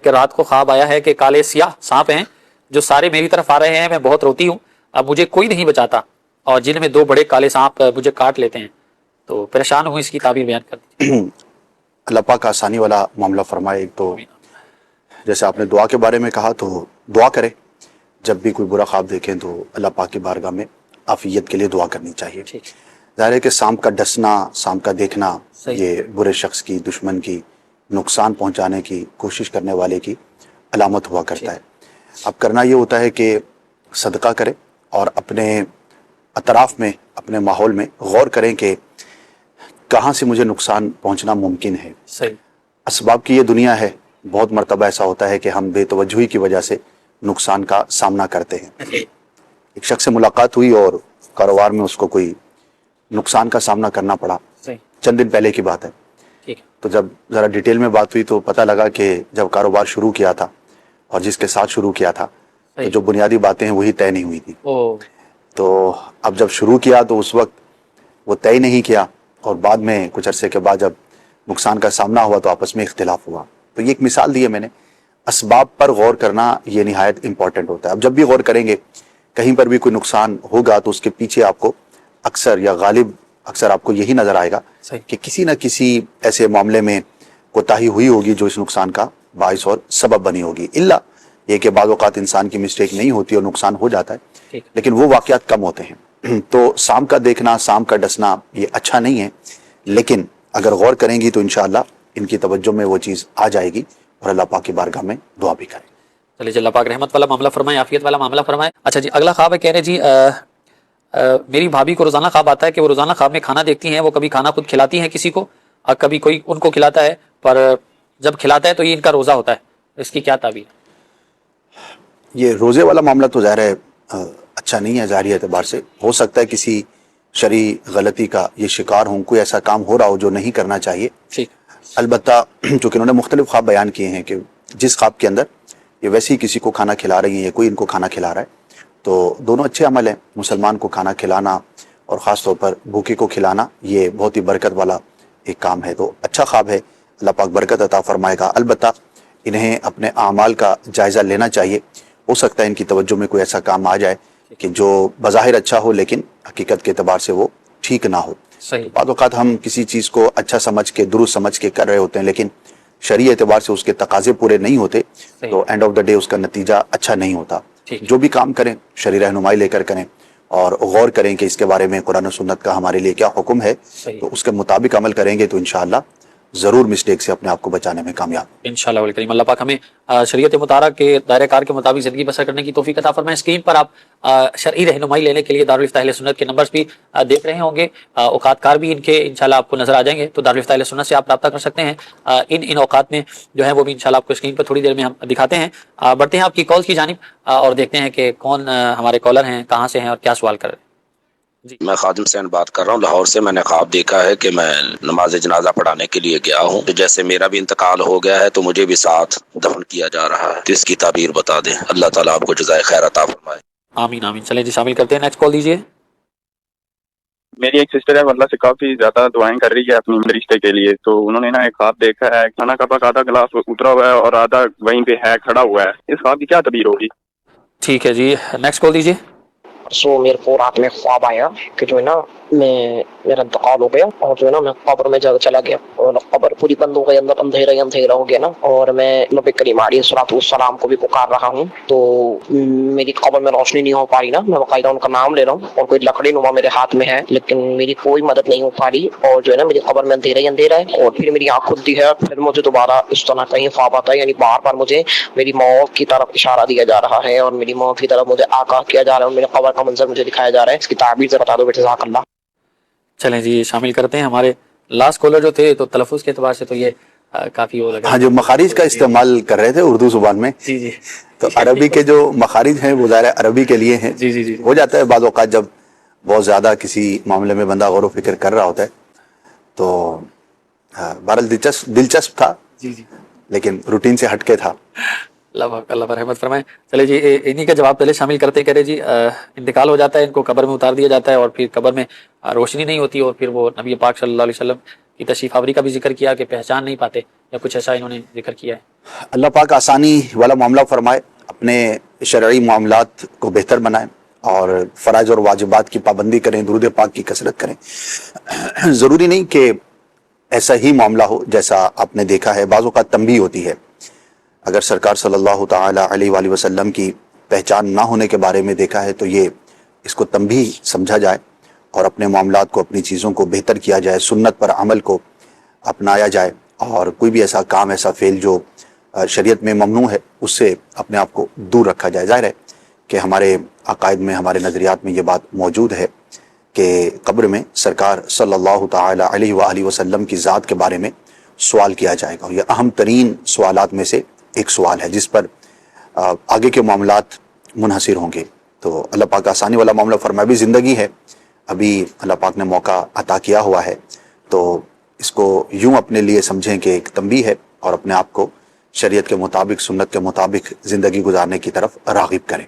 کہ رات کو خواب آیا ہے کہ کالے سیاہ سانپ ہیں جو سارے میری طرف آ رہے ہیں، میں بہت روتی ہوں، اب مجھے کوئی نہیں بچاتا، اور جن میں 2 بڑے کالے سانپ مجھے کاٹ لیتے ہیں، تو پریشان ہوں، اس کی تعبیر بیان کر دیجیے۔ اللہ پاک آسانی والا معاملہ فرمائے۔ ایک تو جیسے آپ نے دعا کے بارے میں کہا، تو دعا کریں، جب بھی کوئی برا خواب دیکھیں تو اللہ پاک کی بارگاہ میں عافیت کے لیے دعا کرنی چاہیے۔ ظاہر ہے کہ سانپ کا ڈسنا، سانپ کا دیکھنا، یہ برے شخص کی، دشمن کی، نقصان پہنچانے کی کوشش کرنے والے کی علامت ہوا کرتا ہے۔ اب کرنا یہ ہوتا ہے کہ صدقہ کریں اور اپنے اطراف میں، اپنے ماحول میں غور کریں کہ کہاں سے مجھے نقصان پہنچنا ممکن ہے۔ اسباب کی یہ دنیا ہے، بہت مرتبہ ایسا ہوتا ہے کہ ہم بے توجہی کی وجہ سے نقصان کا سامنا کرتے ہیں۔ ایک شخص سے ملاقات ہوئی اور کاروبار میں اس کو کوئی نقصان کا سامنا کرنا پڑا، چند دن پہلے کی بات ہے۔ تو جب ذرا ڈیٹیل میں بات ہوئی تو پتہ لگا کہ جب کاروبار شروع کیا تھا اور جس کے ساتھ شروع کیا تھا تو جو بنیادی باتیں ہیں وہی طے نہیں ہوئی تھی۔ تو اب جب شروع کیا تو اس وقت وہ طے نہیں کیا، اور بعد میں کچھ عرصے کے بعد جب نقصان کا سامنا ہوا تو آپس میں اختلاف ہوا۔ تو یہ ایک مثال دی ہے میں نے۔ اسباب پر غور کرنا یہ نہایت امپورٹنٹ ہوتا ہے۔ اب جب بھی غور کریں گے، کہیں پر بھی کوئی نقصان ہوگا تو اس کے پیچھے آپ کو اکثر یا غالب اکثر آپ کو یہی نظر آئے گا کہ کسی نہ کسی ایسے معاملے میں کوتاہی ہوئی ہوگی جو اس نقصان کا باعث اور سبب بنی ہوگی۔ الا یہ کہ بعض اوقات انسان کی مسٹیک نہیں ہوتی اور نقصان ہو جاتا ہے، لیکن وہ واقعات کم ہوتے ہیں۔ تو سانپ کا دیکھنا، سانپ کا ڈسنا یہ اچھا نہیں ہے، لیکن اگر غور کریں گی تو انشاءاللہ ان کی توجہ میں وہ چیز آ جائے گی اور اللہ پاک کی بارگاہ میں دعا بھی کریں۔ چلیے، اللہ پاک رحمت والا معاملہ فرمائے، عافیت والا معاملہ فرمائے۔ اچھا جی، اگلا خواب ہے، کہہ رہے جی میری بھابھی کو روزانہ خواب آتا ہے کہ وہ روزانہ خواب میں کھانا دیکھتی ہیں، وہ کبھی کھانا خود کھلاتی ہیں کسی کو اور کبھی کوئی ان کو کھلاتا ہے، پر جب کھلاتا ہے تو یہ ان کا روزہ ہوتا ہے، اس کی کیا تعبیر ہے؟ یہ روزے والا معاملہ تو ظاہر ہے اچھا نہیں ہے، ظاہری اعتبار سے ہو سکتا ہے کسی شرعی غلطی کا یہ شکار ہوں، کوئی ایسا کام ہو رہا ہو جو نہیں کرنا چاہیے۔ البتہ چونکہ انہوں نے مختلف خواب بیان کیے ہیں کہ جس خواب کے اندر یہ ویسے ہی کسی کو کھانا کھلا رہی ہیں یا کوئی ان کو کھانا کھلا رہا ہے، تو دونوں اچھے عمل ہیں۔ مسلمان کو کھانا کھلانا اور خاص طور پر بھوکے کو کھلانا یہ بہت ہی برکت والا ایک کام ہے، تو اچھا خواب ہے، اللہ پاک برکت عطا فرمائے گا۔ البتہ انہیں اپنے اعمال کا جائزہ لینا چاہیے، ہو سکتا ہے ان کی توجہ میں کوئی ایسا کام آ جائے کہ جو بظاہر اچھا ہو لیکن حقیقت کے اعتبار سے وہ ٹھیک نہ ہو۔ بعض اوقات ہم کسی چیز کو اچھا سمجھ کے، درست سمجھ کے کر رہے ہوتے ہیں، لیکن شرعی اعتبار سے اس کے تقاضے پورے نہیں ہوتے، تو اینڈ آف دا ڈے اس کا نتیجہ اچھا نہیں ہوتا۔ جو بھی کام کریں شرعی رہنمائی لے کر کریں اور غور کریں کہ اس کے بارے میں قرآن و سنت کا ہمارے لیے کیا حکم ہے، تو اس کے مطابق عمل کریں گے تو انشاءاللہ ضرور مسٹیک سے اپنے آپ کو بچانے میں کامیاب۔ انشاءاللہ الکریم اللہ پاک ہمیں شریعت مطالعہ کے دائرہ کار کے مطابق زندگی بسر کرنے کی توفیق عطا فرمائے۔ اسکرین پر آپ شرعی رہنمائی لینے کے لیے دارالفتہ اہل سنت کے نمبرز بھی دیکھ رہے ہوں گے، اوقات کار بھی ان کے انشاءاللہ آپ کو نظر آ جائیں گے، تو دارالفتہ اہل سنت سے آپ رابطہ کر سکتے ہیں۔ ان اوقات میں جو ہے وہ بھی انشاءاللہ آپ کو اسکرین پر تھوڑی دیر میں ہم دکھاتے ہیں۔ بڑھتے ہیں آپ کی کال کی جانب اور دیکھتے ہیں کہ کون ہمارے کالر ہیں، کہاں سے ہیں اور کیا سوال کر رہے ہیں۔ جی، میں خادم حسین بات کر رہا ہوں لاہور سے۔ میں نے خواب دیکھا ہے کہ میں نماز جنازہ پڑھانے کے لیے گیا ہوں، تو جیسے میرا بھی انتقال ہو گیا ہے تو مجھے بھی ساتھ دفن کیا جا رہا ہے، تو اس کی تعبیر بتا دیں۔ اللہ تعالیٰ آپ کو جزائے خیر عطا فرمائے۔ آمین آمین۔ چلیں جی، شامل کرتے ہیں، نیکسٹ کال دیجیے۔ میری ایک سسٹر ہے، اللہ سے کافی زیادہ دعائیں کر رہی ہے اپنے رشتے کے لیے، تو انہوں نے نا ایک خواب دیکھا ہے، کھانا کا پاک آدھا گلاس اترا ہوا ہے اور آدھا وہیں پہ ہے، کھڑا ہوا ہے۔ اس خواب کی کیا تعبیر ہوگی؟ ٹھیک ہے جی، نیکسٹ کال دیجیے۔ سو میرے کو رات میں خواب آیا کہ جو ہے نا میرا انتقال ہو گیا، اور جو ہے نا میں قبر میں چلا گیا، اور قبر پوری بند ہو گئی، اندر اندھیرا ہی اندھیرا ہو گیا نا، اور میں نبی کریم علیہ الصلوۃ والسلام کو بھی پکار رہا ہوں، تو میری قبر میں روشنی نہیں ہو پا رہی نا، میں باقاعدہ ان کا نام لے رہا ہوں اور کوئی لکڑی نما میرے ہاتھ میں ہے، لیکن میری کوئی مدد نہیں ہو پا رہی، اور جو ہے نا میری قبر میں اندھیرا ہی اندھیرا ہے، اور پھر میری آنکھ کھلتی ہے، پھر مجھے دوبارہ اس طرح کہیں خواب آتا ہے، یعنی بار بار مجھے میری موت کی طرف اشارہ دیا جا رہا ہے اور میری موت کی طرف مجھے آگاہ کیا جا رہا ہے، اور میرے قبر کا منظر مجھے دکھایا جا رہا ہے۔ اس کی تعبیر سے بتا دو بیٹے، جزاک اللہ۔ چلیں جی، شامل کرتے ہیں۔ ہمارے لاسٹ کالر جو تھے تو تلفظ کے اعتبار سے تو یہ کافی وہ لگا، ہاں، جو مخارج کا استعمال کر رہے تھے اردو زبان میں، جی جی، تو عربی کے جو مخارج ہیں وہ ظاہر عربی کے لیے ہیں۔ جی جی جی، ہو جاتا ہے بعض اوقات جب بہت زیادہ کسی معاملے میں بندہ غور و فکر کر رہا ہوتا ہے تو بہرحال دلچسپ تھا، جی جی، لیکن روٹین سے ہٹ کے تھا۔ اللہ پر رحمت فرمائے۔ چلے جی، انہی کا جواب پہلے شامل کرتے کہہ رہے جی، انتقال ہو جاتا ہے، ان کو قبر میں اتار دیا جاتا ہے اور پھر قبر میں روشنی نہیں ہوتی، اور پھر وہ نبی پاک صلی اللہ علیہ وسلم کی تشریف آوری کا بھی ذکر کیا کہ پہچان نہیں پاتے یا کچھ ایسا انہوں نے ذکر کیا ہے؟ اللہ پاک آسانی والا معاملہ فرمائے، اپنے شرعی معاملات کو بہتر بنائیں اور فرائض اور واجبات کی پابندی کریں، درود پاک کی کثرت کریں۔ ضروری نہیں کہ ایسا ہی معاملہ ہو جیسا آپ نے دیکھا ہے، بعض اوقات تنبیہ ہوتی ہے۔ اگر سرکار صلی اللہ تعالی علیہ وآلہ وسلم کی پہچان نہ ہونے کے بارے میں دیکھا ہے تو یہ اس کو تنبیہ سمجھا جائے اور اپنے معاملات کو، اپنی چیزوں کو بہتر کیا جائے، سنت پر عمل کو اپنایا جائے، اور کوئی بھی ایسا کام، ایسا فعل جو شریعت میں ممنوع ہے اس سے اپنے آپ کو دور رکھا جائے۔ ظاہر ہے کہ ہمارے عقائد میں، ہمارے نظریات میں یہ بات موجود ہے کہ قبر میں سرکار صلی اللہ تعالی علیہ وآلہ وسلم کی ذات کے بارے میں سوال کیا جائے گا، اور یہ اہم ترین سوالات میں سے ایک سوال ہے جس پر آگے کے معاملات منحصر ہوں گے۔ تو اللہ پاک آسانی والا معاملہ فرمائے، ابھی زندگی ہے، ابھی اللہ پاک نے موقع عطا کیا ہوا ہے، تو اس کو یوں اپنے لیے سمجھیں کہ ایک تنبیہ ہے، اور اپنے آپ کو شریعت کے مطابق، سنت کے مطابق زندگی گزارنے کی طرف راغب کریں۔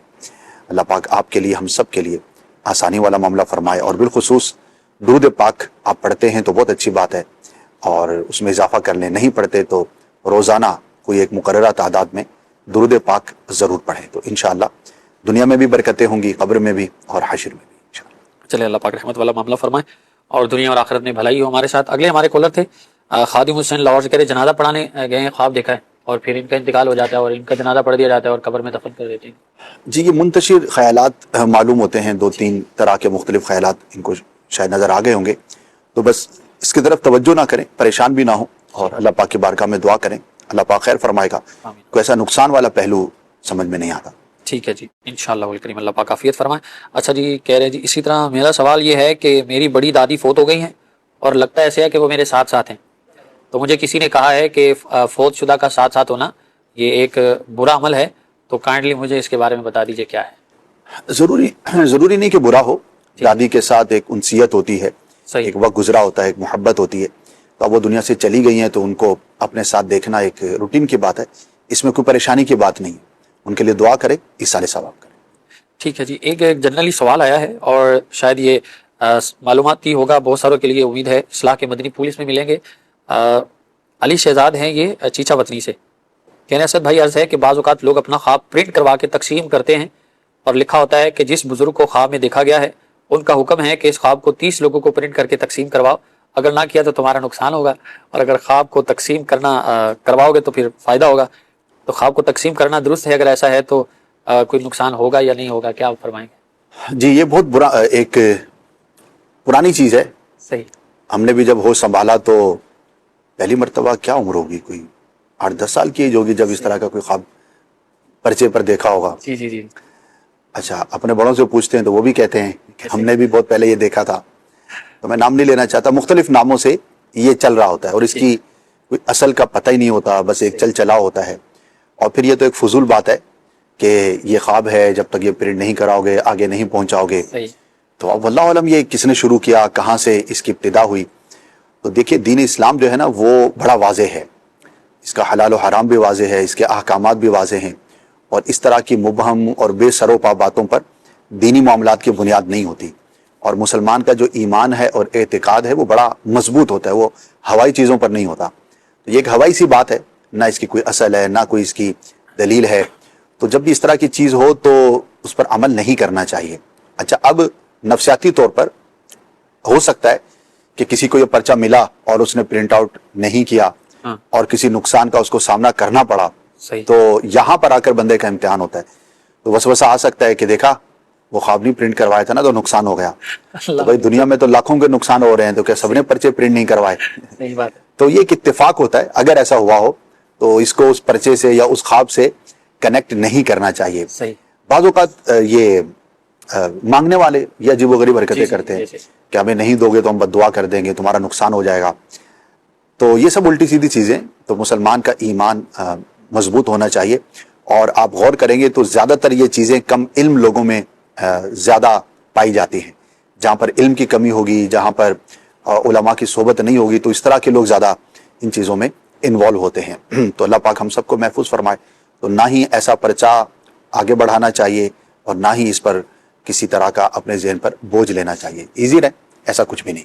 اللہ پاک آپ کے لیے، ہم سب کے لیے آسانی والا معاملہ فرمائے، اور بالخصوص درود پاک آپ پڑھتے ہیں تو بہت اچھی بات ہے، اور اس میں اضافہ کر لیں، نہیں پڑھتے تو روزانہ کوئی ایک مقررہ تعداد میں درود پاک ضرور پڑھیں، تو انشاءاللہ دنیا میں بھی برکتیں ہوں گی، قبر میں بھی اور حشر میں بھی انشاءاللہ۔ چلے اللہ پاک رحمت والا معاملہ فرمائے اور دنیا اور آخرت میں بھلائی ہو ہمارے ساتھ۔ اگلے ہمارے کالر تھے خادم حسین لاہور سے، کہہ رہے جنازہ پڑھانے گئے ہیں، خواب دیکھا ہے اور پھر ان کا انتقال ہو جاتا ہے اور ان کا جنازہ پڑھ دیا جاتا ہے اور قبر میں دفن کر دیتے ہیں۔ جی، یہ منتشر خیالات معلوم ہوتے ہیں، 2-3 طرح کے مختلف خیالات ان کو شاید نظر آ گئے ہوں گے، تو بس اس کی طرف توجہ نہ کریں، پریشان بھی نہ ہوں، اور اللہ پاک کی بارگاہ میں دعا کریں، اللہ پاک خیر فرمائے گا۔ آمین۔ کوئی ایسا نقصان والا پہلو سمجھ میں نہیں آتا۔ ٹھیک ہے جی، انشاءاللہ الکریم اللہ پاک عافیت فرمائے۔ اچھا جی، کہہ رہے جی اسی طرح میرا سوال یہ ہے کہ میری بڑی دادی فوت ہو گئی ہیں اور لگتا ہے ایسے ہے کہ وہ میرے ساتھ ساتھ ہیں، تو مجھے کسی نے کہا ہے کہ فوت شدہ کا ساتھ ساتھ ہونا یہ ایک برا عمل ہے، تو کائنڈلی مجھے اس کے بارے میں بتا دیجئے کیا ہے۔ ضروری نہیں کہ برا ہو، دادی کے ساتھ ایک انسیت ہوتی ہے، صحیح، ایک وقت گزرا ہوتا ہے، ایک محبت ہوتی ہے، تو اب وہ دنیا سے چلی گئی ہیں تو ان کو اپنے ساتھ دیکھنا ایک روٹین کی بات ہے، اس میں کوئی پریشانی کی بات نہیں ہے، ان کے لیے دعا کرے، ایصال ثواب کرے۔ ٹھیک ہے جی، ایک جنرلی سوال آیا ہے اور شاید یہ معلوماتی ہوگا بہت ساروں کے لیے، امید ہے اصلاح کے مدنی پولیس میں ملیں گے۔ علی شہزاد ہیں یہ چیچا وطنی سے، کہنے اسد بھائی عرض ہے کہ بعض اوقات لوگ اپنا خواب پرنٹ کروا کے تقسیم کرتے ہیں اور لکھا ہوتا ہے کہ جس بزرگ کو خواب میں دیکھا گیا ہے ان کا حکم ہے کہ اس خواب کو 30 لوگوں کو پرنٹ کر کے تقسیم کرواؤ، اگر نہ کیا تو تمہارا نقصان ہوگا، اور اگر خواب کو تقسیم کرواؤ گے تو پھر فائدہ ہوگا، تو خواب کو تقسیم کرنا درست ہے؟ اگر ایسا ہے تو کوئی نقصان ہوگا یا نہیں ہوگا، کیا آپ فرمائیں گے؟ جی، یہ بہت برا ایک پرانی چیز ہے، صحیح، ہم نے بھی جب ہوش سنبھالا تو پہلی مرتبہ کیا عمر ہوگی، کوئی 8-10 سال کی ایج ہوگی جب اس طرح کا کوئی خواب پرچے پر دیکھا ہوگا۔ جی جی جی، اچھا، اپنے بڑوں سے پوچھتے ہیں تو وہ بھی کہتے ہیں کہ ہم نے بھی بہت پہلے یہ دیکھا تھا، تو میں نام نہیں لینا چاہتا، مختلف ناموں سے یہ چل رہا ہوتا ہے اور اس کی کوئی اصل کا پتہ ہی نہیں ہوتا، بس ایک چل چلا ہوتا ہے، اور پھر یہ تو ایک فضول بات ہے کہ یہ خواب ہے، جب تک یہ پرنٹ نہیں کراؤ گے آگے نہیں پہنچاؤ گے۔ صحیح، تو اب واللہ علم یہ کس نے شروع کیا، کہاں سے اس کی ابتدا ہوئی۔ تو دیکھیے دین اسلام جو ہے نا وہ بڑا واضح ہے، اس کا حلال و حرام بھی واضح ہے، اس کے احکامات بھی واضح ہیں، اور اس طرح کی مبہم اور بے سر و پا باتوں پر دینی معاملات کی بنیاد نہیں ہوتی، اور مسلمان کا جو ایمان ہے اور اعتقاد ہے وہ بڑا مضبوط ہوتا ہے، وہ ہوائی چیزوں پر نہیں ہوتا۔ تو یہ ایک ہوائی سی بات ہے، نہ اس کی کوئی اصل ہے، نہ کوئی اس کی دلیل ہے، تو جب بھی اس طرح کی چیز ہو تو اس پر عمل نہیں کرنا چاہیے۔ اچھا، اب نفسیاتی طور پر ہو سکتا ہے کہ کسی کو یہ پرچہ ملا اور اس نے پرنٹ آؤٹ نہیں کیا اور کسی نقصان کا اس کو سامنا کرنا پڑا، صحیح، تو یہاں پر آ کر بندے کا امتحان ہوتا ہے، تو وسوسہ آ سکتا ہے کہ دیکھا وہ خواب نہیں پرنٹ کروایا تھا نا تو نقصان ہو گیا، تو بھائی دنیا میں تو لاکھوں کے نقصان ہو رہے ہیں، تو کیا سب نے پرچے پرنٹ نہیں کروائے؟ صحیح بات ہے، تو یہ ایک اتفاق ہوتا ہے، اگر ایسا ہوا ہو تو اس کو اس پرچے سے یا اس خواب سے کنیکٹ نہیں کرنا چاہیے۔ صحیح، بعض اوقات یہ مانگنے والے یہ عجیب و غریب حرکتیں کرتے ہیں کہ ہمیں نہیں دو گے تو ہم بد دعا کر دیں گے، تمہارا نقصان ہو جائے گا، تو یہ سب الٹی سیدھی چیزیں۔ تو مسلمان کا ایمان مضبوط ہونا چاہیے، اور آپ غور کریں گے تو زیادہ تر یہ چیزیں کم علم لوگوں میں زیادہ پائی جاتی ہیں، جہاں پر علم کی کمی ہوگی، جہاں پر علماء کی صحبت نہیں ہوگی، تو اس طرح کے لوگ زیادہ ان چیزوں میں انوالو ہوتے ہیں۔ تو اللہ پاک ہم سب کو محفوظ فرمائے، تو نہ ہی ایسا پرچہ آگے بڑھانا چاہیے اور نہ ہی اس پر کسی طرح کا اپنے ذہن پر بوجھ لینا چاہیے، ایزی رہے، ایسا کچھ بھی نہیں۔